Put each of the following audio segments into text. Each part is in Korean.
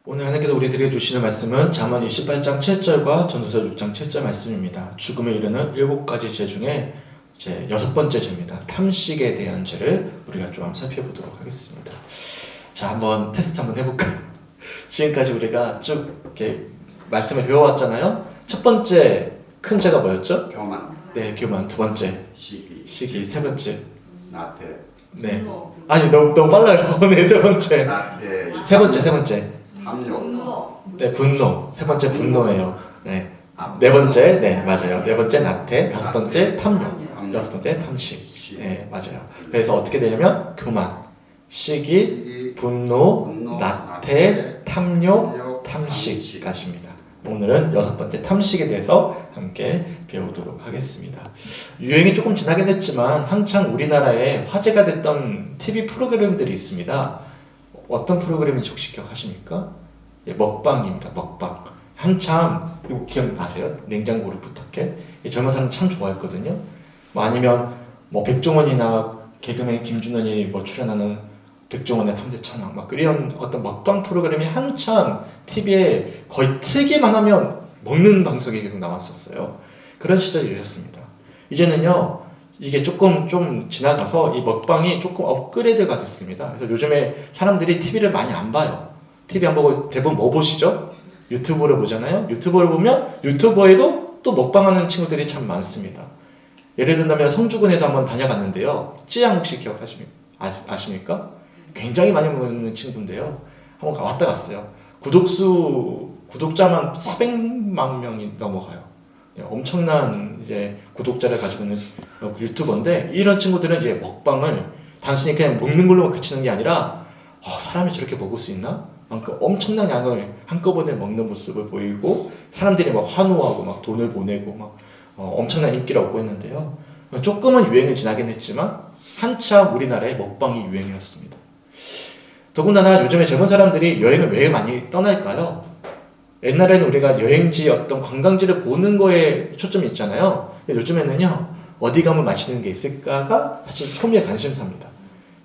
오늘 하나님께서 우리들에게 주시는 말씀은 잠언 28장 7절과 전도서 6장 7절 말씀입니다. 죽음에 이르는 7가지 죄 중에 이제 6번째 죄입니다. 탐식에 대한 죄를 우리가 좀 살펴보도록 하겠습니다. 자, 한번 테스트 한번 해볼까요? 지금까지 우리가 쭉 이렇게 말씀을 배워왔잖아요. 첫 번째 큰 죄가 뭐였죠? 교만, 네, 교만. 두 번째 시기, 세 번째. 나태, 네. 아니, 너무 빨라요. 네, 세 번째. 나태, 세 번째. 탐욕, 네, 분노. 세 번째 분노예요. 네. 네 번째, 네, 맞아요. 네 번째 나태, 다섯 번째 탐욕, 여섯 번째 탐식. 네, 맞아요. 그래서 어떻게 되냐면 교만, 시기, 분노, 나태, 탐욕, 탐식까지입니다. 오늘은 여섯 번째 탐식에 대해서 함께 배우도록 하겠습니다. 유행이 조금 지나긴 했지만 한창 우리나라에 화제가 됐던 TV 프로그램들이 있습니다. 어떤 프로그램인지 혹시 기억하십니까? 예, 먹방입니다. 먹방. 한참 이거 기억나세요? 냉장고를 부탁해. 젊은 사람 참 좋아했거든요. 뭐 아니면 뭐 백종원이나 개그맨 김준현이 뭐 출연하는 백종원의 3대 천왕 막 이런 어떤 먹방 프로그램이 한참 TV에 거의 틀기만 하면 먹는 방송이 계속 나왔었어요. 그런 시절이 이랬습니다. 이제는요 이게 조금 좀 지나가서 이 먹방이 조금 업그레이드가 됐습니다. 그래서 요즘에 사람들이 TV를 많이 안 봐요. TV 안 보고 대부분 뭐 보시죠? 유튜브를 보잖아요. 유튜브를 보면 유튜버에도 또 먹방하는 친구들이 참 많습니다. 예를 든다면 성주군에도 한번 다녀갔는데요. 찌양 혹시 아십니까? 굉장히 많이 먹는 친구인데요. 한번 왔다 갔어요. 구독자만 400만 명이 넘어가요. 네, 엄청난 이제 구독자를 가지고 있는 유튜버인데 이런 친구들은 이제 먹방을 단순히 그냥 먹는 걸로만 그치는 게 아니라 사람이 저렇게 먹을 수 있나? 엄청난 양을 한꺼번에 먹는 모습을 보이고 사람들이 막 환호하고 막 돈을 보내고 막 엄청난 인기를 얻고 있는데요. 조금은 유행을 지나긴 했지만 한참 우리나라의 먹방이 유행이었습니다. 더군다나 요즘에 젊은 사람들이 여행을 왜 많이 떠날까요? 옛날에는 우리가 여행지 어떤 관광지를 보는 거에 초점이 있잖아요. 근데 요즘에는요 어디 가면 맛있는 게 있을까가 사실 초미의 관심사입니다.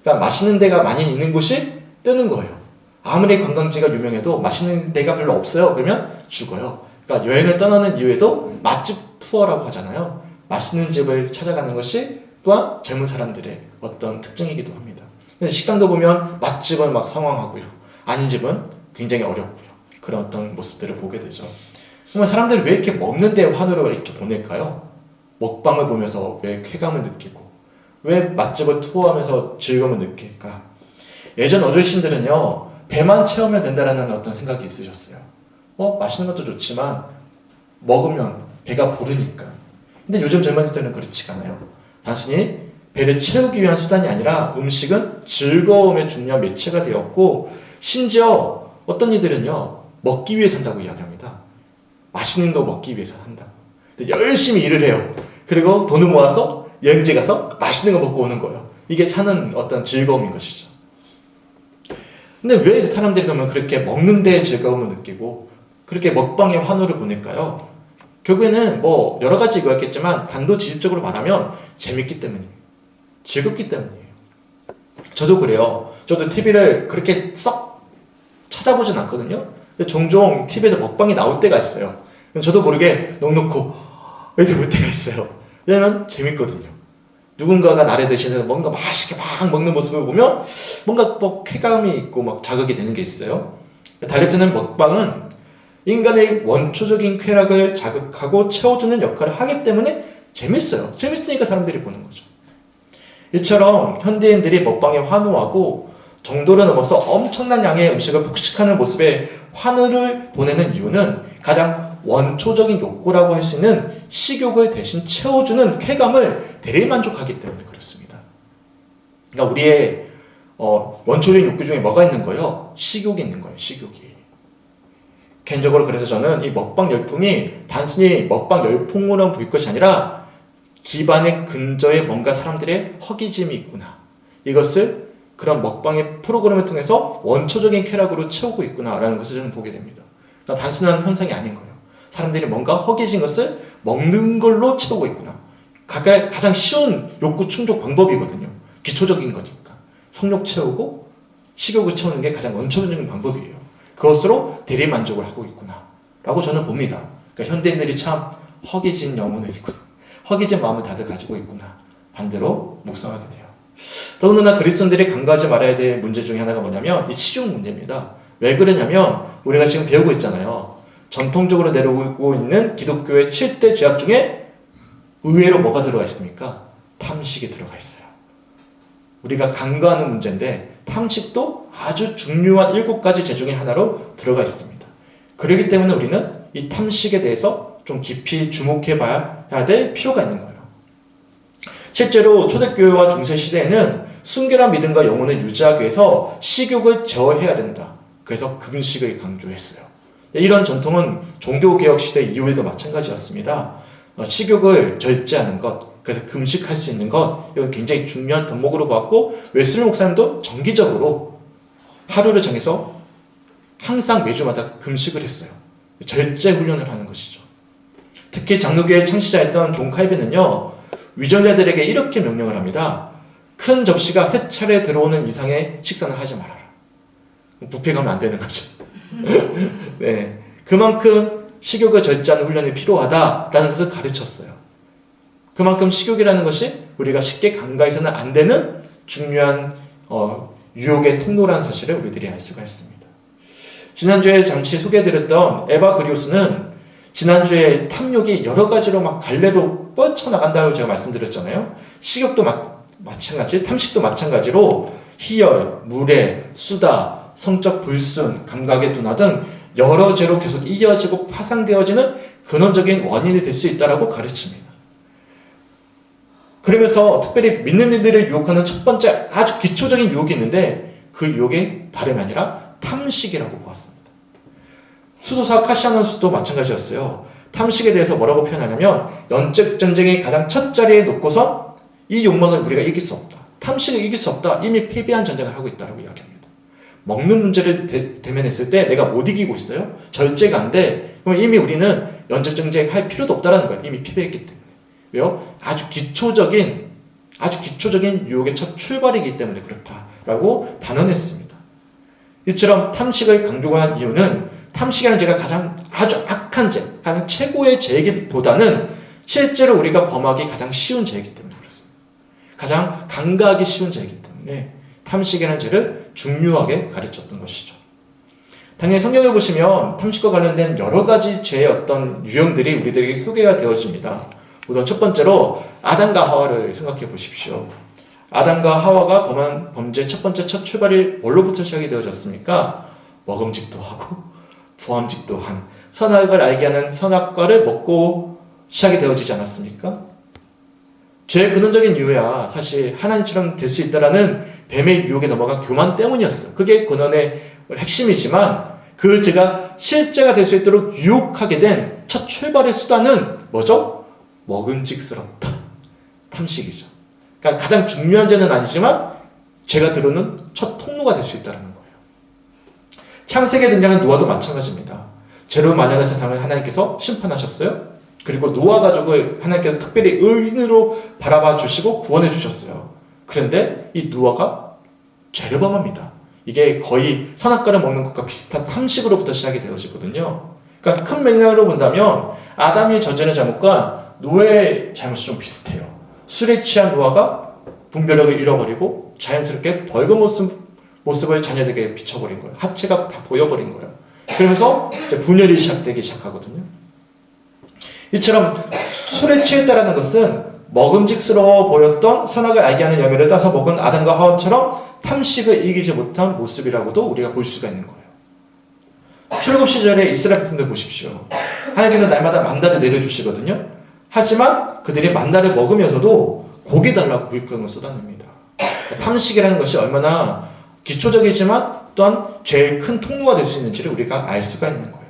그러니까 맛있는 데가 많이 있는 곳이 뜨는 거예요. 아무리 관광지가 유명해도 맛있는 데가 별로 없어요. 그러면 죽어요. 그러니까 여행을 떠나는 이유에도 맛집 투어라고 하잖아요. 맛있는 집을 찾아가는 것이 또한 젊은 사람들의 어떤 특징이기도 합니다. 식당도 보면 맛집은 막 성황하고요. 아닌 집은 굉장히 어렵고요. 그런 어떤 모습들을 보게 되죠. 그러면 사람들이 왜 이렇게 먹는 데 환호를 이렇게 보낼까요? 먹방을 보면서 왜 쾌감을 느끼고 왜 맛집을 투어하면서 즐거움을 느낄까? 예전 어르신들은요 배만 채우면 된다라는 어떤 생각이 있으셨어요. 맛있는 것도 좋지만 먹으면 배가 부르니까. 근데 요즘 젊은이들은 그렇지가 않아요. 단순히 배를 채우기 위한 수단이 아니라 음식은 즐거움의 중요한 매체가 되었고 심지어 어떤 이들은요 먹기 위해 산다고 이야기합니다. 맛있는 거 먹기 위해서 산다고. 열심히 일을 해요. 그리고 돈을 모아서 여행지 가서 맛있는 거 먹고 오는 거예요. 이게 사는 어떤 즐거움인 것이죠. 근데 왜 사람들이 그러면 그렇게 먹는 데에 즐거움을 느끼고 그렇게 먹방에 환호를 보낼까요? 결국에는 뭐 여러 가지 이거였겠지만 단도직입적으로 말하면 재밌기 때문이에요. 즐겁기 때문이에요. 저도 그래요. 저도 TV를 그렇게 썩 찾아보진 않거든요. 근데 종종 TV에서 먹방이 나올 때가 있어요. 저도 모르게 넉넉고 이렇게 볼 때가 있어요. 왜냐면 재밌거든요. 누군가가 나를 대신해서 뭔가 맛있게 막 먹는 모습을 보면 뭔가 뭐 쾌감이 있고 막 자극이 되는 게 있어요. 달리편은 먹방은 인간의 원초적인 쾌락을 자극하고 채워주는 역할을 하기 때문에 재밌어요. 재밌으니까 사람들이 보는 거죠. 이처럼 현대인들이 먹방에 환호하고 정도를 넘어서 엄청난 양의 음식을 폭식하는 모습에 환호를 보내는 이유는 가장 원초적인 욕구라고 할 수 있는 식욕을 대신 채워주는 쾌감을 대리만족하기 때문에 그렇습니다. 그러니까 우리의 원초적인 욕구 중에 뭐가 있는 거예요? 식욕이 있는 거예요. 식욕이. 개인적으로 그래서 저는 이 먹방 열풍이 단순히 먹방 열풍으로만 보일 것이 아니라 기반의 근저에 뭔가 사람들의 허기짐이 있구나. 이것을 그런 먹방의 프로그램을 통해서 원초적인 쾌락으로 채우고 있구나라는 것을 저는 보게 됩니다. 단순한 현상이 아닌 거예요. 사람들이 뭔가 허기진 것을 먹는 걸로 채우고 있구나. 가장 쉬운 욕구 충족 방법이거든요. 기초적인 거니까. 성욕 채우고 식욕을 채우는 게 가장 원초적인 방법이에요. 그것으로 대리만족을 하고 있구나 라고 저는 봅니다. 그러니까 현대인들이 참 허기진 영혼을 있구나, 허기진 마음을 다들 가지고 있구나 반대로 묵상하게 돼요. 더군다나 그리스도인들이 간과하지 말아야 될 문제 중에 하나가 뭐냐면 이 식욕 문제입니다. 왜 그러냐면 우리가 지금 배우고 있잖아요. 전통적으로 내려오고 있는 기독교의 7대 죄악 중에 의외로 뭐가 들어가 있습니까? 탐식이 들어가 있어요. 우리가 간과하는 문제인데 탐식도 아주 중요한 7가지 죄 중에 하나로 들어가 있습니다. 그렇기 때문에 우리는 이 탐식에 대해서 좀 깊이 주목해 봐야 될 필요가 있는 거예요. 실제로 초대교회와 중세시대에는 순결한 믿음과 영혼을 유지하기 위해서 식욕을 제어해야 된다. 그래서 금식을 강조했어요. 이런 전통은 종교개혁 시대 이후에도 마찬가지였습니다. 식욕을 절제하는 것, 그래서 금식할 수 있는 것, 이건 굉장히 중요한 덕목으로 보았고, 웨슬리 목사님도 정기적으로 하루를 정해서 항상 매주마다 금식을 했어요. 절제 훈련을 하는 것이죠. 특히 장로교의 창시자였던 존 칼빈은요, 위정자들에게 이렇게 명령을 합니다. 큰 접시가 3차례 들어오는 이상의 식사는 하지 말아라. 뷔페 가면 안 되는 거죠. 네, 그만큼 식욕을 절제하는 훈련이 필요하다라는 것을 가르쳤어요. 그만큼 식욕이라는 것이 우리가 쉽게 간과해서는 안 되는 중요한 유혹의 통로라는 사실을 우리들이 알 수가 있습니다. 지난주에 잠시 소개해드렸던 에바 그리우스는 지난주에 탐욕이 여러 가지로 막 갈래로 뻗쳐나간다고 제가 말씀드렸잖아요. 식욕도 마찬가지, 탐식도 마찬가지로 희열, 무례, 수다, 성적 불순, 감각의 둔화 등 여러 죄로 계속 이어지고 파상되어지는 근원적인 원인이 될 수 있다고 가르칩니다. 그러면서 특별히 믿는 이들을 유혹하는 첫 번째 아주 기초적인 유혹이 있는데 그 유혹이 다름이 아니라 탐식이라고 보았습니다. 수도사 카시아노스도 마찬가지였어요. 탐식에 대해서 뭐라고 표현하냐면 영적 전쟁의 가장 첫 자리에 놓고서 이 욕망을 우리가 이길 수 없다. 탐식을 이길 수 없다. 이미 패배한 전쟁을 하고 있다고 이야기합니다. 먹는 문제를 대면했을 때 내가 못 이기고 있어요. 절제가 안 돼. 그럼 이미 우리는 영적 전쟁 할 필요도 없다라는 거예요. 이미 패배했기 때문에. 왜요? 아주 기초적인 유혹의 첫 출발이기 때문에 그렇다라고 단언했습니다. 이처럼 탐식을 강조한 이유는 탐식이라는 죄가 가장 아주 악한 죄, 가장 최고의 죄이기보다는 실제로 우리가 범하기 가장 쉬운 죄이기 때문에 그렇습니다. 가장 간과하기 쉬운 죄이기 때문에 탐식이라는 죄를 중요하게 가르쳤던 것이죠. 당연히 성경을 보시면 탐식과 관련된 여러 가지 죄의 어떤 유형들이 우리들에게 소개가 되어집니다. 우선 첫 번째로 아담과 하와를 생각해 보십시오. 아담과 하와가 범한 범죄의 첫 번째 첫 출발이 뭘로부터 시작이 되어졌습니까? 먹음직도 하고 부함직도 한 선악을 알게 하는 선악과를 먹고 시작이 되어지지 않았습니까? 죄의 근원적인 이유야 사실 하나님처럼 될 수 있다라는 뱀의 유혹에 넘어간 교만 때문이었어요. 그게 근원의 핵심이지만 그 죄가 실제가 될 수 있도록 유혹하게 된 첫 출발의 수단은 뭐죠? 먹음직스럽다. 탐식이죠. 그러니까 가장 중요한 죄는 아니지만 죄가 들어오는 첫 통로가 될 수 있다는 거예요. 창세기에 등장한 노아도 마찬가지입니다. 죄로 만연한 세상을 하나님께서 심판하셨어요. 그리고 노아 가족을 하나님께서 특별히 의인으로 바라봐 주시고 구원해 주셨어요. 그런데 이 노아가 죄를 범합니다. 이게 거의 선악과를 먹는 것과 비슷한 탐식으로부터 시작이 되어지거든요. 그러니까 큰 맥락으로 본다면 아담이 저지른 잘못과 노아의 잘못이 좀 비슷해요. 술에 취한 노아가 분별력을 잃어버리고 자연스럽게 벌금 모습을 자녀들에게 비춰버린 거예요. 하체가 다 보여버린 거예요. 그러면서 이제 분열이 시작되기 시작하거든요. 이처럼 술에 취했다라는 것은 먹음직스러워 보였던 선악을 알게 하는 열매를 따서 먹은 아담과 하와처럼 탐식을 이기지 못한 모습이라고도 우리가 볼 수가 있는 거예요. 출애굽 시절에 이스라엘 백성들 보십시오. 하나님께서 날마다 만나를 내려주시거든요. 하지만 그들이 만나를 먹으면서도 고기 달라고 물병을 쏟아냅니다. 탐식이라는 것이 얼마나 기초적이지만 또한 제일 큰 통로가 될 수 있는지를 우리가 알 수가 있는 거예요.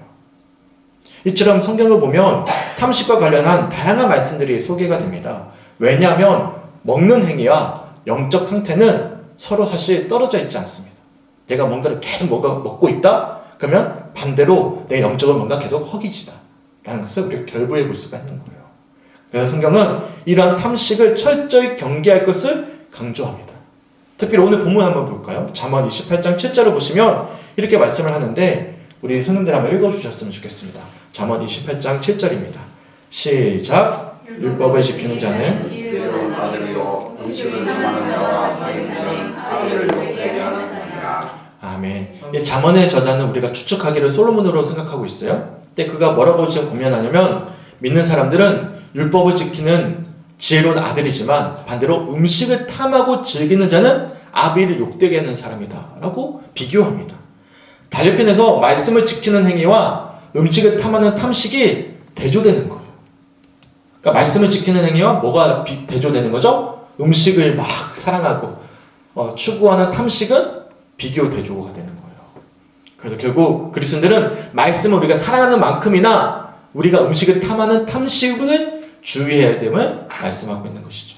이처럼 성경을 보면 탐식과 관련한 다양한 말씀들이 소개가 됩니다. 왜냐하면 먹는 행위와 영적 상태는 서로 사실 떨어져 있지 않습니다. 내가 뭔가를 계속 먹고 있다? 그러면 반대로 내 영적은 뭔가 계속 허기지다 라는 것을 우리가 결부해 볼 수가 있는 거예요. 그래서 성경은 이러한 탐식을 철저히 경계할 것을 강조합니다. 특별히 오늘 본문 한번 볼까요? 잠언 28장 7절을 보시면 이렇게 말씀을 하는데 우리 손님들 한번 읽어주셨으면 좋겠습니다. 잠언 28장 7절입니다. 시작. 율법을 지키는 자는 지혜로운 아들이요 음식을 좋아하는 자와 사귀는 자는 아버지를 욕되게 하는 자니라. 아멘. 이 잠언의 저자는 우리가 추측하기를 솔로몬으로 생각하고 있어요. 근데 그가 뭐라고 지금 고면하냐면 믿는 사람들은 율법을 지키는 지혜로운 아들이지만 반대로 음식을 탐하고 즐기는 자는 아비를 욕되게 하는 사람이다 라고 비교합니다. 달려편에서 말씀을 지키는 행위와 음식을 탐하는 탐식이 대조되는 거예요. 그러니까 말씀을 지키는 행위와 뭐가 대조되는 거죠? 음식을 막 사랑하고 추구하는 탐식은 비교 대조가 되는 거예요. 그래서 결국 그리스도인들은 말씀을 우리가 사랑하는 만큼이나 우리가 음식을 탐하는 탐식을 주의해야 됨을 말씀하고 있는 것이죠.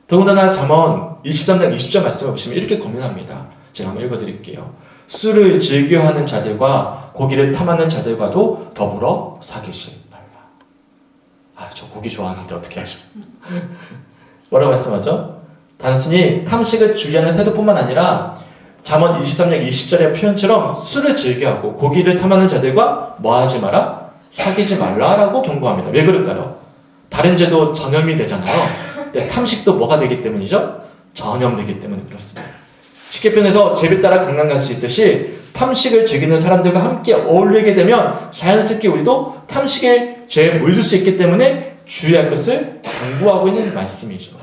더군다나 잠언 23장 20절 말씀을 보시면 이렇게 고민합니다. 제가 한번 읽어드릴게요. 술을 즐겨하는 자들과 고기를 탐하는 자들과도 더불어 사귀지 말라. 저 고기 좋아하는데 어떻게 하죠? 뭐라고 말씀하죠? 단순히 탐식을 주의하는 태도뿐만 아니라 잠언 23장 20절의 표현처럼 술을 즐겨하고 고기를 탐하는 자들과 뭐하지 마라? 사귀지 말라라고 경고합니다. 왜 그럴까요? 다른 죄도 전염이 되잖아요. 근데 탐식도 뭐가 되기 때문이죠? 전염되기 때문에 그렇습니다. 쉽게 표현해서 제비 따라 강남 갈 수 있듯이 탐식을 즐기는 사람들과 함께 어울리게 되면 자연스럽게 우리도 탐식의 죄에 물들 수 있기 때문에 주의할 것을 당부하고 있는 말씀이죠.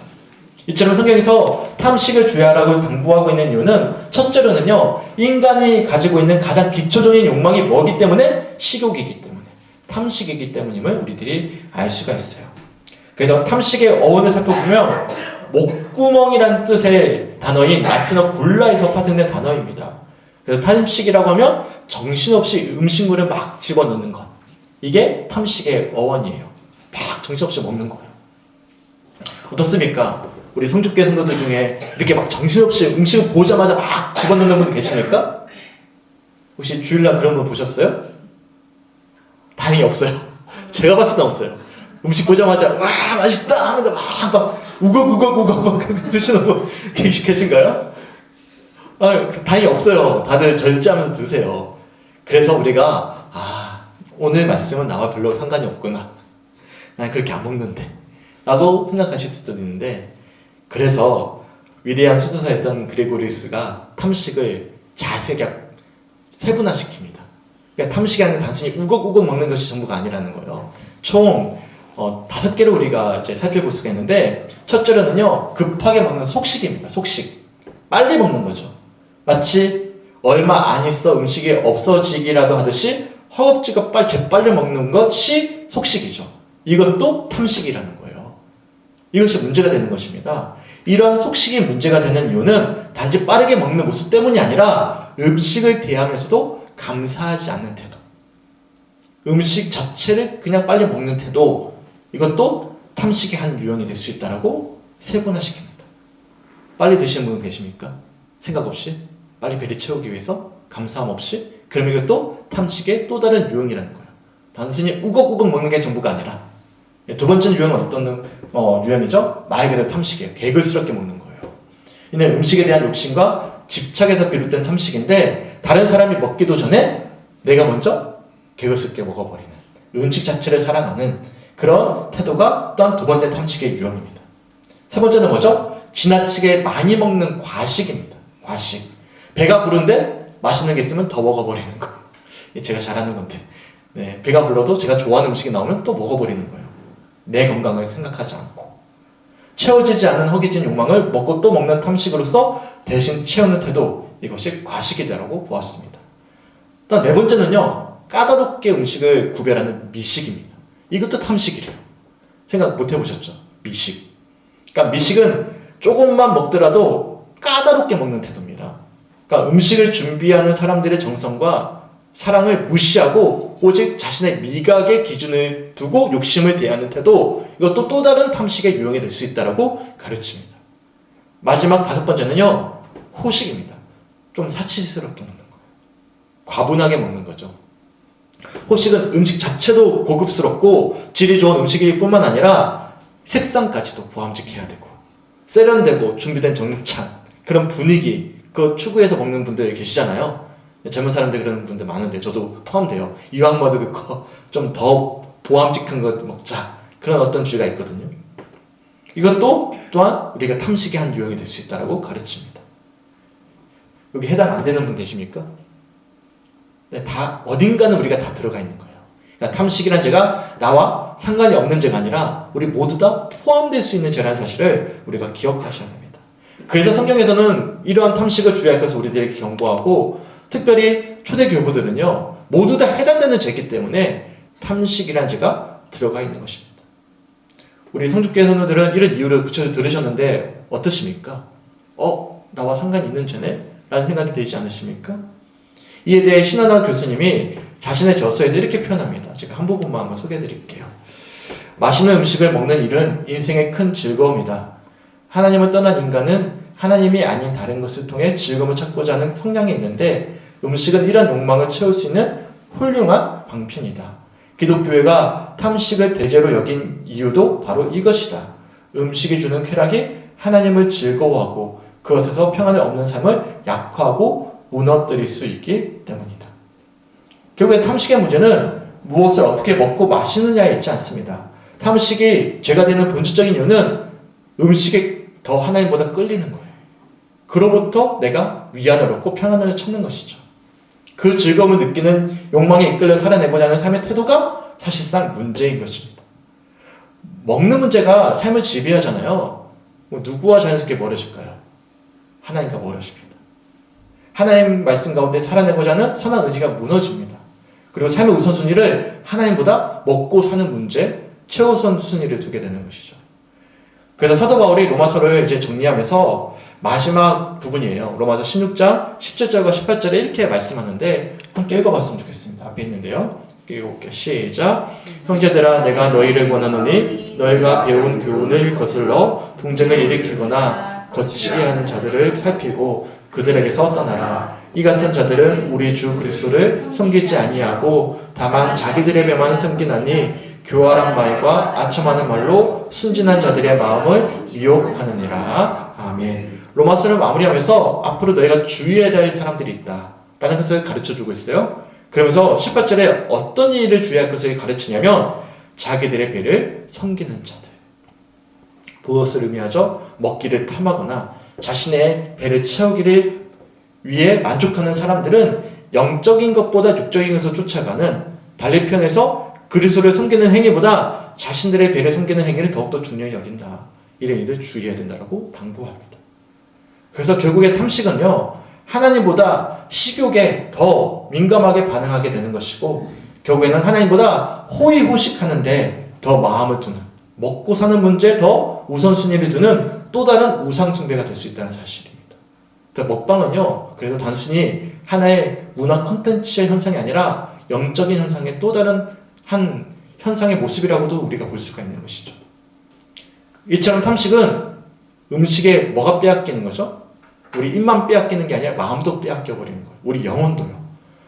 이처럼 성경에서 탐식을 주의하라고 당부하고 있는 이유는 첫째로는요, 인간이 가지고 있는 가장 기초적인 욕망이 뭐기 때문에? 식욕이기 때문에, 탐식이기 때문임을 우리들이 알 수가 있어요. 그래서 탐식의 어원을 살펴보면 목구멍이란 뜻의 단어인 라틴어 굴라에서 파생된 단어입니다. 그래서 탐식이라고 하면 정신없이 음식물을 막 집어넣는 것, 이게 탐식의 어원이에요. 막 정신없이 먹는 거예요. 어떻습니까? 우리 성주교회 성도들 중에 이렇게 막 정신없이 음식을 보자마자 막 집어넣는 분들 계십니까? 혹시 주일날 그런 분 보셨어요? 다행히 없어요. 제가 봤을 때 없어요. 음식 보자마자 와 맛있다 하면서 막 우걱우걱우걱 막 드시는 분 계신가요? 다행히 없어요. 다들 절제하면서 드세요. 그래서 우리가 오늘 말씀은 나와 별로 상관이 없구나. 난 그렇게 안 먹는데 라고 생각하실 수도 있는데, 그래서 위대한 수도사였던 그레고리우스가 탐식을 자세하게 세분화시킵니다. 그러니까 탐식이라는 게 단순히 우걱우걱 먹는 것이 전부가 아니라는 거예요. 총 5개를 우리가 이제 살펴볼 수가 있는데, 첫째로는요, 급하게 먹는 속식입니다. 속식. 빨리 먹는 거죠. 마치 얼마 안 있어 음식이 없어지기라도 하듯이 허겁지겁 재빨리 먹는 것이 속식이죠. 이것도 탐식이라는 거예요. 이것이 문제가 되는 것입니다. 이런 속식이 문제가 되는 이유는 단지 빠르게 먹는 모습 때문이 아니라 음식을 대하면서도 감사하지 않는 태도, 음식 자체를 그냥 빨리 먹는 태도, 이것도 탐식의 한 유형이 될 수 있다고 세분화시킵니다. 빨리 드시는 분 계십니까? 생각 없이 빨리 배를 채우기 위해서 감사함 없이? 그럼 이것도 탐식의 또 다른 유형이라는 거예요. 단순히 우걱우걱 먹는 게 전부가 아니라. 두 번째 유형은 어떤 유형이죠? 말 그대로 탐식이에요. 개그스럽게 먹는 거예요. 이는 음식에 대한 욕심과 집착에서 비롯된 탐식인데, 다른 사람이 먹기도 전에 내가 먼저 개그스럽게 먹어버리는, 음식 자체를 사랑하는 그런 태도가 또한 두 번째 탐식의 유형입니다. 세 번째는 뭐죠? 지나치게 많이 먹는 과식입니다. 과식. 배가 부른데 맛있는 게 있으면 더 먹어버리는 거. 제가 잘하는 건데. 네, 배가 불러도 제가 좋아하는 음식이 나오면 또 먹어버리는 거예요. 내 건강을 생각하지 않고. 채워지지 않은 허기진 욕망을 먹고 또 먹는 탐식으로서 대신 채우는 태도, 이것이 과식이다라고 보았습니다. 또 네 번째는요, 까다롭게 음식을 구별하는 미식입니다. 이것도 탐식이래요. 생각 못 해보셨죠? 미식. 그러니까 미식은 조금만 먹더라도 까다롭게 먹는 태도입니다. 그러니까 음식을 준비하는 사람들의 정성과 사랑을 무시하고 오직 자신의 미각의 기준을 두고 욕심을 대하는 태도, 이것도 또 다른 탐식의 유형이 될 수 있다고 가르칩니다. 마지막 5번째는요, 호식입니다. 좀 사치스럽게 먹는 거예요. 과분하게 먹는 거죠. 호식은 음식 자체도 고급스럽고 질이 좋은 음식일 뿐만 아니라 색상까지도 보암직해야 되고 세련되고 준비된 정찬, 그런 분위기, 그 추구해서 먹는 분들 계시잖아요. 젊은 사람들 그런 분들 많은데 저도 포함돼요. 이왕 먹을 거 좀 더 보암직한 거 먹자. 그런 어떤 주의가 있거든요. 이것도 또한 우리가 탐식의 한 유형이 될 수 있다고 가르칩니다. 여기 해당 안 되는 분 계십니까? 네, 다 어딘가는 우리가 다 들어가 있는 거예요. 그러니까 탐식이란 죄가 나와 상관이 없는 죄가 아니라 우리 모두 다 포함될 수 있는 죄라는 사실을 우리가 기억하셔야 합니다. 그래서 성경에서는 이러한 탐식을 주의할 것을 우리들에게 경고하고 특별히 초대교부들은요 모두 다 해당되는 죄이기 때문에 탐식이라는 죄가 들어가 있는 것입니다. 우리 성주교회 성도들은 이런 이유를 구체적으로 들으셨는데 어떠십니까? 나와 상관이 있는 죄네? 라는 생각이 들지 않으십니까? 이에 대해 신원학 교수님이 자신의 저서에서 이렇게 표현합니다. 제가 한 부분만 한번 소개해 드릴게요. 맛있는 음식을 먹는 일은 인생의 큰 즐거움이다. 하나님을 떠난 인간은 하나님이 아닌 다른 것을 통해 즐거움을 찾고자 하는 성향이 있는데 음식은 이런 욕망을 채울 수 있는 훌륭한 방편이다. 기독교회가 탐식을 대죄로 여긴 이유도 바로 이것이다. 음식이 주는 쾌락이 하나님을 즐거워하고 그것에서 평안을 얻는 삶을 약화하고 무너뜨릴 수 있기 때문이다. 결국에 탐식의 문제는 무엇을 어떻게 먹고 마시느냐에 있지 않습니다. 탐식이 죄가 되는 본질적인 이유는 음식에 더 하나님보다 끌리는 거예요. 그로부터 내가 위안을 얻고 평안을 찾는 것이죠. 그 즐거움을 느끼는 욕망에 이끌려 살아내고자 하는 삶의 태도가 사실상 문제인 것입니다. 먹는 문제가 삶을 지배하잖아요. 누구와 자연스럽게 멀어질까요? 하나님과 멀어집니다. 하나님 말씀 가운데 살아내고자 하는 선한 의지가 무너집니다. 그리고 삶의 우선순위를 하나님보다 먹고 사는 문제, 최우선 순위를 두게 되는 것이죠. 그래서 사도 바울이 로마서를 이제 정리하면서 마지막 부분이에요. 로마서 16장 17절과 18절에 이렇게 말씀하는데 함께 읽어봤으면 좋겠습니다. 앞에 있는데요. 읽어볼게요. 시작. 형제들아 내가 너희를 권하노니 너희가 배운 교훈을 거슬러 분쟁을 일으키거나 거치게 하는 자들을 살피고 그들에게서 떠나라. 이 같은 자들은 우리 주 그리스도를 섬기지 아니하고 다만 자기들의 배만 섬기나니 교활한 말과 아첨하는 말로 순진한 자들의 마음을 미혹하느니라. 아멘. 로마서를 마무리하면서 앞으로 너희가 주의해야 될 사람들이 있다 라는 것을 가르쳐주고 있어요. 그러면서 18절에 어떤 일을 주의할 것을 가르치냐면 자기들의 배를 섬기는 자들. 무엇을 의미하죠? 먹기를 탐하거나 자신의 배를 채우기를 위해 만족하는 사람들은 영적인 것보다 육적인 것을 쫓아가는, 달리 표현해서 그리스도를 섬기는 행위보다 자신들의 배를 섬기는 행위를 더욱더 중요히 여긴다. 이런 일을 주의해야 된다고 당부합니다. 그래서 결국에 탐식은요 하나님보다 식욕에 더 민감하게 반응하게 되는 것이고 결국에는 하나님보다 호의호식하는데 더 마음을 두는, 먹고 사는 문제에 더 우선순위를 두는 또 다른 우상숭배가 될 수 있다는 사실입니다. 그러니까 먹방은요 그래도 단순히 하나의 문화 콘텐츠의 현상이 아니라 영적인 현상의 또 다른 한 현상의 모습이라고도 우리가 볼 수가 있는 것이죠. 이처럼 탐식은 음식에 뭐가 빼앗기는 거죠? 우리 입만 빼앗기는 게 아니라 마음도 빼앗겨 버리는 거예요. 우리 영혼도요.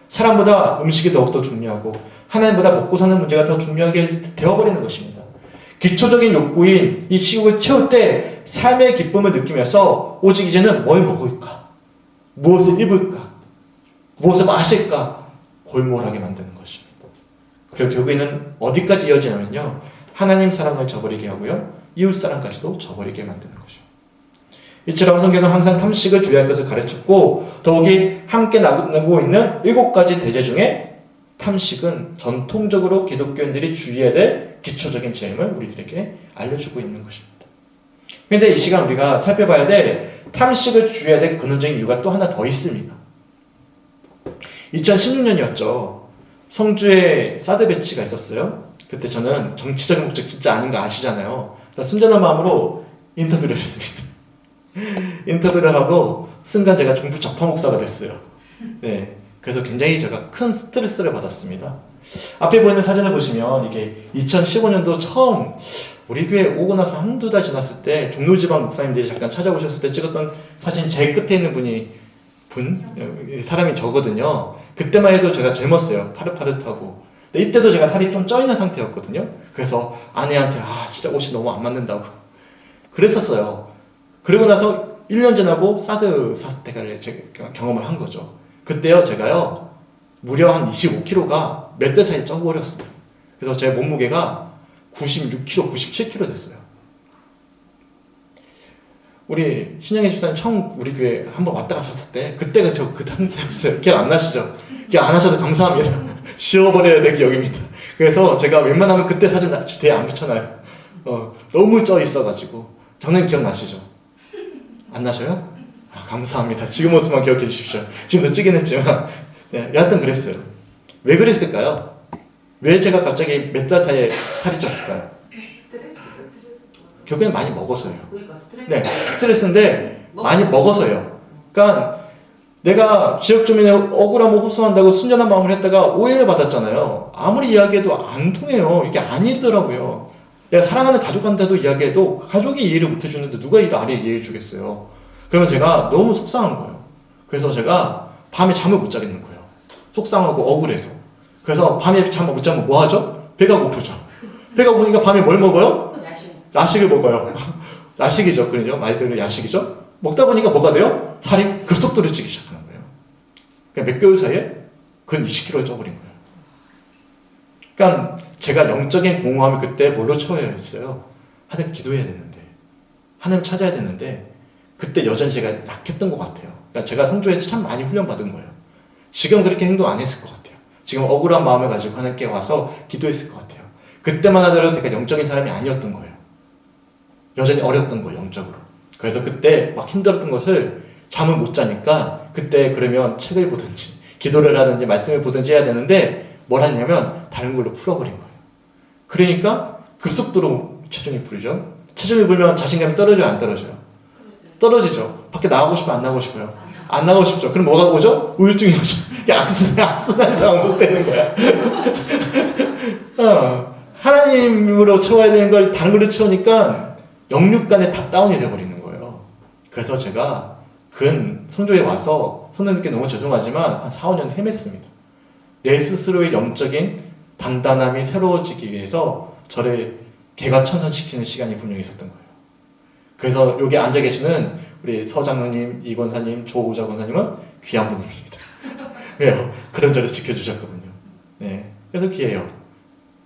사람보다 음식이 더욱더 중요하고 하나님보다 먹고 사는 문제가 더 중요하게 되어버리는 것입니다. 기초적인 욕구인 이 식욕을 채울 때 삶의 기쁨을 느끼면서 오직 이제는 뭘 먹을까? 무엇을 입을까? 무엇을 마실까? 골몰하게 만드는 것입니다. 그리고 결국에는 어디까지 이어지냐면요. 하나님 사랑을 저버리게 하고요. 이웃 사랑까지도 저버리게 만드는 것이죠. 이처럼 성경은 항상 탐식을 주의할 것을 가르쳤고 더욱이 함께 나누고 있는 7가지 대죄 중에 탐식은 전통적으로 기독교인들이 주의해야 될 기초적인 죄임을 우리들에게 알려주고 있는 것입니다. 그런데 이 시간 우리가 살펴봐야 될 탐식을 주의해야 될 근원적인 이유가 또 하나 더 있습니다. 2016년이었죠. 성주에 사드 배치가 있었어요. 그때 저는 정치적인 목적 진짜 아닌 거 아시잖아요. 순전한 마음으로 인터뷰를 했습니다. 인터뷰를 하고 순간 제가 종부 좌파 목사가 됐어요. 네, 그래서 굉장히 제가 큰 스트레스를 받았습니다. 앞에 보이는 사진을 보시면 이게 2015년도 처음 우리 교회 오고 나서 한두 달 지났을 때 종로지방 목사님들이 잠깐 찾아오셨을 때 찍었던 사진. 제일 끝에 있는 사람이 저거든요. 그때만 해도 제가 젊었어요. 파릇파릇하고. 근데 이때도 제가 살이 좀 쪄있는 상태였거든요. 그래서 아내한테 진짜 옷이 너무 안 맞는다고 그랬었어요. 그리고 나서 1년 지나고 사드 사태를 제가 경험을 한 거죠. 그때요 제가요 무려 한 25kg가 몇 달 사이에 쪄버렸어요. 그래서 제 몸무게가 96kg, 97kg 됐어요. 우리 신영애 집사님 처음 우리 교회 한번 왔다 가셨을 때 그때가 저 그 상태였어요. 기억 안 나시죠? 기억 안 하셔도 감사합니다. 지워버려야 될 기억입니다. 그래서 제가 웬만하면 그때 사진 뒤에 안 붙여놔요. 너무 쪄 있어가지고. 장난님 기억나시죠? 안 나셔요? 아, 감사합니다. 지금 모습만 기억해 주십시오. 지금도 찌긴 했지만 네, 여하튼 그랬어요. 왜 그랬을까요? 왜 제가 갑자기 몇 달 사이에 살이 쪘을까요? 결국엔 많이 먹어서요. 그러니까 스트레스. 네, 스트레스인데 많이 먹어서요. 그러니까 내가 지역 주민의 억울함을 호소한다고 순전한 마음을 했다가 오해를 받았잖아요. 아무리 이야기해도 안 통해요. 이게 아니더라고요. 내가 사랑하는 가족한테도 이야기해도 가족이 이해를 못 해주는데 누가 나를 이해해 주겠어요. 그러면 제가 너무 속상한 거예요. 그래서 제가 밤에 잠을 못 자겠는 거예요. 속상하고 억울해서. 그래서 밤에 잠을 못 자면 뭐 하죠? 배가 고프죠. 배가 고프니까 밤에 뭘 먹어요? 야식을 먹어요. 야식이죠. 그러죠. 많이 들으면 야식이죠. 먹다 보니까 뭐가 돼요? 살이 급속도로 찌기 시작하는 거예요. 그러니까 몇 개월 사이에 근 20kg를 쪄버린 거예요. 그러니까 제가 영적인 공허함을 그때 뭘로 채워야 했어요? 하나님 기도해야 되는데, 하나님 찾아야 되는데, 그때 여전히 제가 약했던 것 같아요. 그러니까 제가 성조에서 참 많이 훈련받은 거예요. 지금 그렇게 행동 안 했을 것 같아요. 지금 억울한 마음을 가지고 하나님께 와서 기도했을 것 같아요. 그때만 하더라도 제가 영적인 사람이 아니었던 거예요. 여전히 어렸던 거예요, 영적으로. 그래서 그때 막 힘들었던 것을 잠을 못 자니까 그때 그러면 책을 보든지 기도를 하든지 말씀을 보든지 해야 되는데 뭘 하냐면 다른 걸로 풀어버린 거예요. 그러니까 급속도로 체중이 불죠. 체중이 불면 자신감이 떨어져요, 안 떨어져요? 떨어지죠. 밖에 나가고 싶어요, 안 나가고 싶어요? 안 나가고 싶죠. 그럼 뭐가 오죠? 우울증이 오죠. 이게 악순환이 반복되는 거야. 하나님으로 채워야 되는 걸 다른 걸로 채우니까 영육간에 다 다운이 되어버리는 거예요. 그래서 제가 성조에 와서 성도님께 너무 죄송하지만 한 4, 5년 헤맸습니다. 내 스스로의 영적인 단단함이 새로워지기 위해서 저를 개과천선시키는 시간이 분명히 있었던 거예요. 그래서 여기 앉아 계시는 우리 서장로님, 이권사님, 조우자 권사님은 귀한 분입니다. 왜요? 그런 저를 지켜주셨거든요. 네, 그래서 귀해요.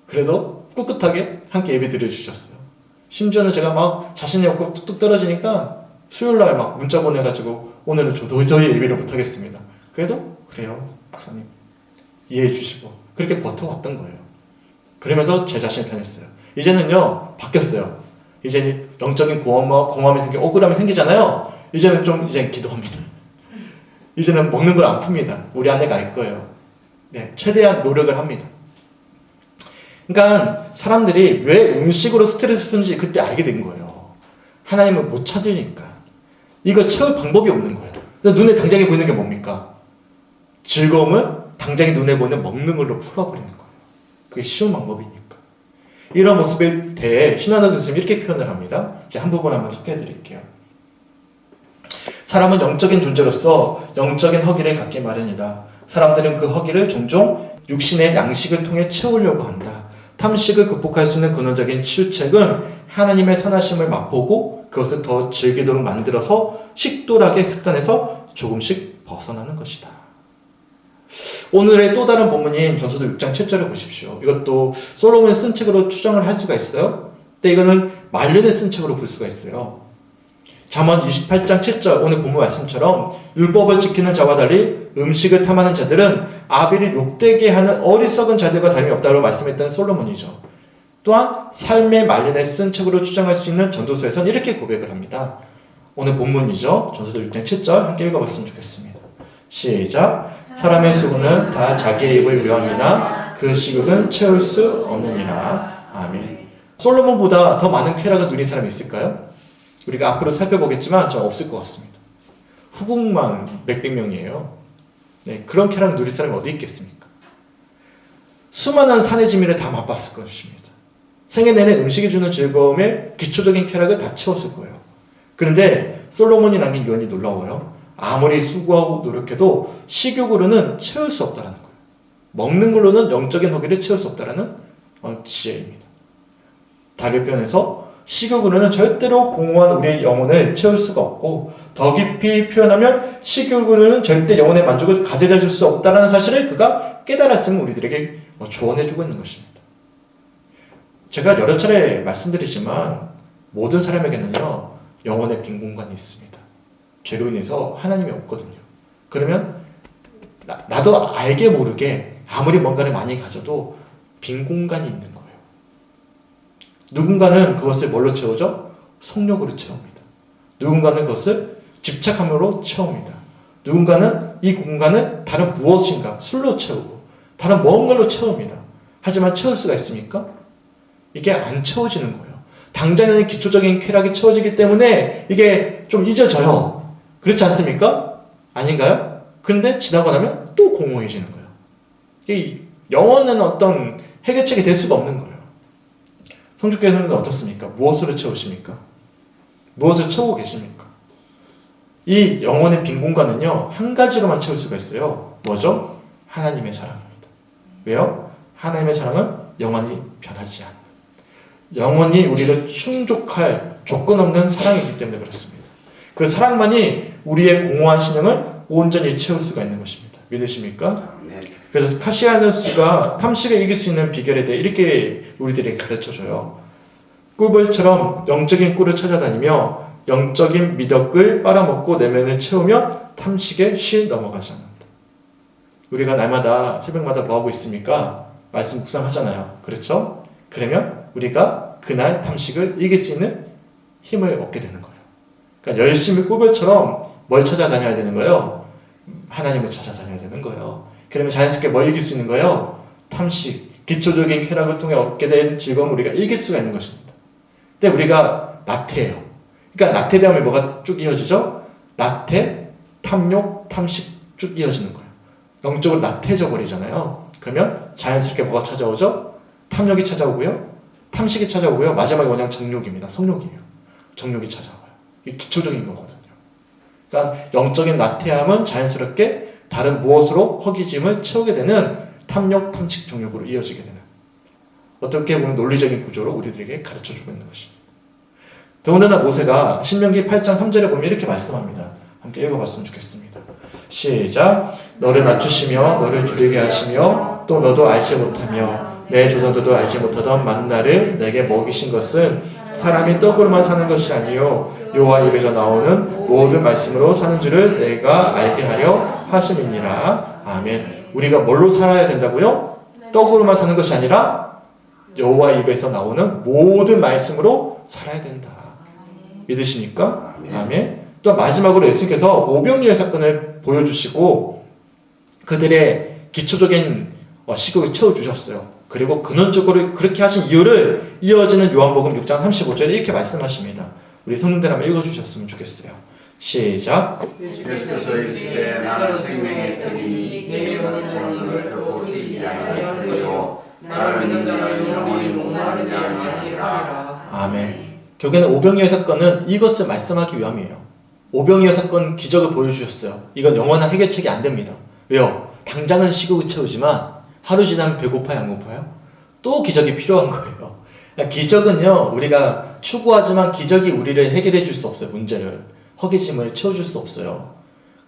그래도 꿋꿋하게 함께 예배 드려주셨어요. 심지어는 제가 막 자신이 없고 뚝뚝 떨어지니까 수요일날 막 문자 보내가지고 오늘은 저 도저히 예배를 못하겠습니다. 그래도 그래요, 박사님. 이해해 주시고 그렇게 버텨왔던 거예요. 그러면서 제 자신을 편했어요. 이제는요, 바뀌었어요. 이제 영적인 공허함이 생기고 억울함이 생기잖아요. 이제는 좀 기도합니다. 이제는 먹는 걸 안 풉니다. 우리 아내가 알 거예요. 네, 최대한 노력을 합니다. 그러니까 사람들이 왜 음식으로 스트레스 푸는지 그때 알게 된 거예요. 하나님을 못 찾으니까. 이거 채울 방법이 없는 거예요. 눈에 당장에 보이는 게 뭡니까? 즐거움을 당장에 눈에 보이는 먹는 걸로 풀어버리는 거예요. 그게 쉬운 방법이니까. 이런 모습에 대해 신한호 교수님이 이렇게 표현을 합니다. 이제 한 부분 한번 소개해 드릴게요. 사람은 영적인 존재로서 영적인 허기를 갖기 마련이다. 사람들은 그 허기를 종종 육신의 양식을 통해 채우려고 한다. 탐식을 극복할 수 있는 근원적인 치유책은 하나님의 선하심을 맛보고 그것을 더 즐기도록 만들어서 식도락의 습관에서 조금씩 벗어나는 것이다. 오늘의 또 다른 본문인 전서도 6장 7절을 보십시오. 이것도 솔로몬이 쓴 책으로 추정을 할 수가 있어요. 근데 이거는 말년에 쓴 책으로 볼 수가 있어요. 잠언 28장 7절 오늘 본문 말씀처럼 율법을 지키는 자와 달리 음식을 탐하는 자들은 아비를 욕되게 하는 어리석은 자들과 다름이 없다고 말씀했던 솔로몬이죠. 또한 삶의 말년에 쓴 책으로 추정할 수 있는 전도서에서는 이렇게 고백을 합니다. 오늘 본문이죠. 전도서 6장 7절 함께 읽어봤으면 좋겠습니다. 시작. 사람의 수고는 다 자기의 입을 위함이나 그 식욕은 채울 수 없느니라. 아멘. 솔로몬보다 더 많은 쾌락을 누린 사람이 있을까요? 우리가 앞으로 살펴보겠지만 저 없을 것 같습니다. 후궁만 몇백 명이에요. 네, 그런 쾌락을 누릴 사람이 어디 있겠습니까? 수많은 산의 지미를 다 맛봤을 것입니다. 생애 내내 음식이 주는 즐거움에 기초적인 쾌락을 다 채웠을 거예요. 그런데 솔로몬이 남긴 유언이 놀라워요. 아무리 수고하고 노력해도 식욕으로는 채울 수 없다는 거예요. 먹는 걸로는 영적인 허기를 채울 수 없다는 지혜입니다. 다른 표현에서 식욕으로는 절대로 공허한 우리의 영혼을 채울 수가 없고 더 깊이 표현하면 식욕으로는 절대 영혼의 만족을 가져다 줄 수 없다는 사실을 그가 깨달았음을 우리들에게 조언해주고 있는 것입니다. 제가 여러 차례 말씀드리지만 모든 사람에게는요 영혼의 빈 공간이 있습니다. 죄로 인해서 하나님이 없거든요. 그러면 나도 알게 모르게 아무리 뭔가를 많이 가져도 빈 공간이 있는 거예요. 누군가는 그것을 뭘로 채우죠? 성욕으로 채웁니다. 누군가는 그것을 집착함으로 채웁니다. 누군가는 이 공간을 다른 무엇인가 술로 채우고 다른 뭔가로 채웁니다. 하지만 채울 수가 있습니까? 이게 안 채워지는 거예요. 당장에는 기초적인 쾌락이 채워지기 때문에 이게 좀 잊어져요. 그렇지 않습니까? 아닌가요? 그런데 지나고 나면 또 공허해지는 거예요. 이 영원한 어떤 해결책이 될 수가 없는 거예요. 성주께서는 어떻습니까? 무엇으로 채우십니까? 무엇을 채우고 계십니까? 이 영혼의 빈 공간은요 한 가지로만 채울 수가 있어요. 뭐죠? 하나님의 사랑입니다. 왜요? 하나님의 사랑은 영원히 변하지 않는, 영원히 우리를 충족할 조건 없는 사랑이기 때문에 그렇습니다. 그 사랑만이 우리의 공허한 신령을 온전히 채울 수가 있는 것입니다. 믿으십니까? 그래서 카시아누스가 탐식을 이길 수 있는 비결에 대해 이렇게 우리들에게 가르쳐줘요. 꿀벌처럼 영적인 꿀을 찾아다니며 영적인 미덕을 빨아먹고 내면을 채우며 탐식에 쉬 넘어가지 않는다. 우리가 날마다 새벽마다 뭐하고 있습니까? 말씀 묵상하잖아요. 그렇죠? 그러면 우리가 그날 탐식을 이길 수 있는 힘을 얻게 되는 거예요. 그러니까 열심히 꿀벌처럼 뭘 찾아다녀야 되는 거예요? 하나님을 찾아다녀야 되는 거예요. 그러면 자연스럽게 뭘 이길 수 있는 거예요? 탐식, 기초적인 쾌락을 통해 얻게 된 즐거움을 우리가 이길 수가 있는 것입니다. 근데 우리가 나태해요. 그러니까 나태되면 뭐가 쭉 이어지죠? 나태, 탐욕, 탐식 쭉 이어지는 거예요. 영적으로 나태해져 버리잖아요. 그러면 자연스럽게 뭐가 찾아오죠? 탐욕이 찾아오고요. 탐식이 찾아오고요. 마지막에 뭐냐면 정욕입니다. 성욕이에요. 정욕이 찾아와요. 이게 기초적인 거거든요. 그러니까 영적인 나태함은 자연스럽게 다른 무엇으로 허기짐을 채우게 되는 탐욕, 탐식, 정욕으로 이어지게 되는, 어떻게 보면 논리적인 구조로 우리들에게 가르쳐주고 있는 것입니다. 더군다나 모세가 신명기 8장 3절에 보면 이렇게 말씀합니다. 함께 읽어봤으면 좋겠습니다. 시작. 너를 낮추시며 너를 줄이게 하시며 또 너도 알지 못하며 내 조상들도 알지 못하던 만나를 내게 먹이신 것은 사람이 떡으로만 사는 것이 아니요 여호와 입에서 나오는 모든 말씀으로 사는 줄을 내가 알게 하려 하심이니라. 아멘. 우리가 뭘로 살아야 된다고요? 떡으로만 사는 것이 아니라 여호와 입에서 나오는 모든 말씀으로 살아야 된다. 믿으십니까? 아멘. 또 마지막으로 예수님께서 오병이어 사건을 보여주시고 그들의 기초적인 식욕을 채워주셨어요. 그리고 근원적으로 그렇게 하신 이유를 이어지는 요한복음 6장 35절에 이렇게 말씀하십니다. 우리 성도들 한번 읽어주셨으면 좋겠어요. 시작. 예수께서 이르시되 나는 생명의 떡이니 내가 저를 결코 찌지 아니하리요 나를 믿는 자는 영원히 목마르지 아니하리라. 아멘. 결국에는 오병이어 사건은 이것을 말씀하기 위함이에요. 오병이어 사건 기적을 보여주셨어요. 이건 영원한 해결책이 안 됩니다. 왜요? 당장은 식욕을 채우지만 하루 지나면 배고파요, 안 고파요? 또 기적이 필요한 거예요. 기적은요, 우리가 추구하지만 기적이 우리를 해결해 줄 수 없어요. 문제를, 허기짐을 채워줄 수 없어요.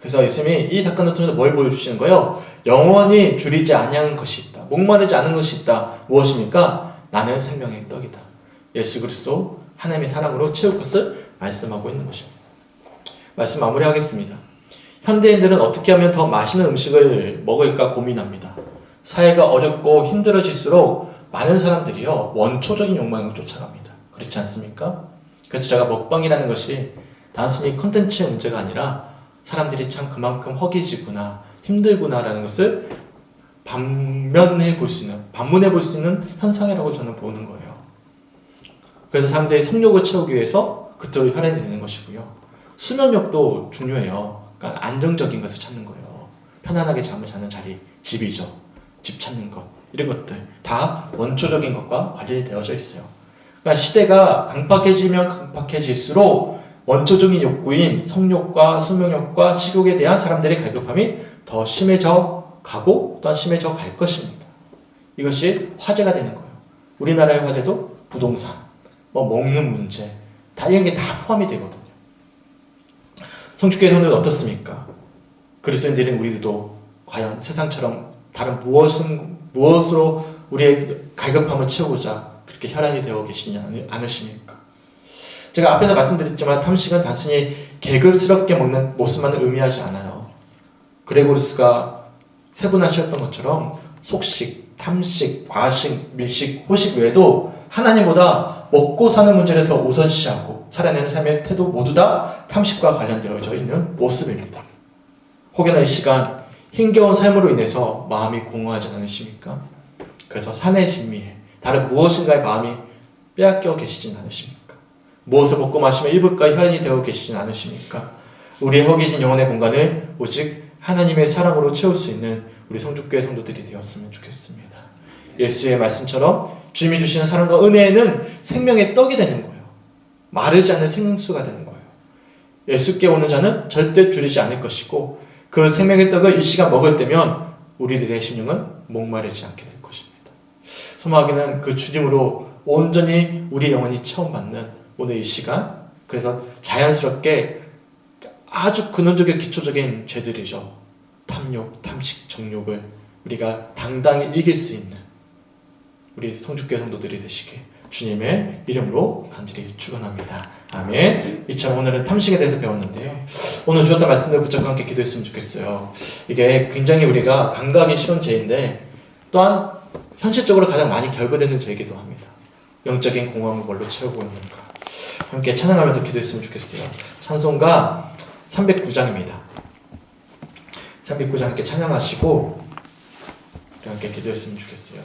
그래서 예수님이 이 사건을 통해서 뭘 보여주시는 거예요? 영원히 줄이지 아니하는 것이 있다. 목마르지 않은 것이 있다. 무엇입니까? 나는 생명의 떡이다. 예수 그리스도 하나님의 사랑으로 채울 것을 말씀하고 있는 것입니다. 말씀 마무리하겠습니다. 현대인들은 어떻게 하면 더 맛있는 음식을 먹을까 고민합니다. 사회가 어렵고 힘들어질수록 많은 사람들이요 원초적인 욕망을 쫓아갑니다. 그렇지 않습니까? 그래서 제가 먹방이라는 것이 단순히 컨텐츠의 문제가 아니라 사람들이 참 그만큼 허기지구나 힘들구나라는 것을 반문해 볼 수 있는 현상이라고 저는 보는 거예요. 그래서 사람들이 성욕을 채우기 위해서 그토록 혈안이 되는 것이고요. 수면욕도 중요해요. 그러니까 안정적인 것을 찾는 거예요. 편안하게 잠을 자는 자리, 집이죠. 집 찾는 것, 이런 것들 다 원초적인 것과 관련이 되어져 있어요. 그러니까 시대가 강팍해지면 강팍해질수록 원초적인 욕구인 성욕과 수명욕과 식욕에 대한 사람들의 갈급함이 더 심해져 가고 또한 심해져 갈 것입니다. 이것이 화제가 되는 거예요. 우리나라의 화제도 부동산, 먹는 문제, 다 이런 게 다 포함이 되거든요. 성주교회 성도는 어떻습니까? 그리스도인들인 우리들도 과연 세상처럼 다른 무엇으로 우리의 갈급함을 채우고자 그렇게 혈안이 되어 계시지 않으십니까? 제가 앞에서 말씀드렸지만 탐식은 단순히 계급스럽게 먹는 모습만을 의미하지 않아요. 그레고리스가 세분화시켰던 것처럼 속식, 탐식, 과식, 밀식, 호식 외에도 하나님보다 먹고 사는 문제를 더 우선시하고 살아내는 삶의 태도 모두 다 탐식과 관련되어져 있는 모습입니다. 혹여나 이 시간 힘겨운 삶으로 인해서 마음이 공허하지 않으십니까? 그래서 산의 진미에 다른 무엇인가의 마음이 빼앗겨 계시진 않으십니까? 무엇을 먹고 마시며 이불과 혈안이 되어 계시진 않으십니까? 우리의 허기진 영혼의 공간을 오직 하나님의 사랑으로 채울 수 있는 우리 성주교회 성도들이 되었으면 좋겠습니다. 예수의 말씀처럼 주님이 주시는 사랑과 은혜는 생명의 떡이 되는 거예요. 마르지 않는 생수가 되는 거예요. 예수께 오는 자는 절대 줄이지 않을 것이고 그 생명의 떡을 이 시간 먹을 때면 우리들의 심령은 목마르지 않게 될 것입니다. 소망하기는 그 주님으로 온전히 우리 영혼이 체험받는 오늘 이 시간, 그래서 자연스럽게 아주 근원적인 기초적인 죄들이죠. 탐욕, 탐식, 정욕을 우리가 당당히 이길 수 있는 우리 성주교회 성도들이 되시길 주님의 이름으로 간절히 축원합니다. 아멘. 이처럼 오늘은 탐식에 대해서 배웠는데요. 오늘 주었던 말씀을 붙잡고 함께 기도했으면 좋겠어요. 이게 굉장히 우리가 간과하기 쉬운 죄인데 또한 현실적으로 가장 많이 결부되는 죄이기도 합니다. 영적인 공허함을 뭘로 채우고 있는가. 함께 찬양하면서 기도했으면 좋겠어요. 찬송가 309장입니다. 309장 함께 찬양하시고 우리 함께 기도했으면 좋겠어요.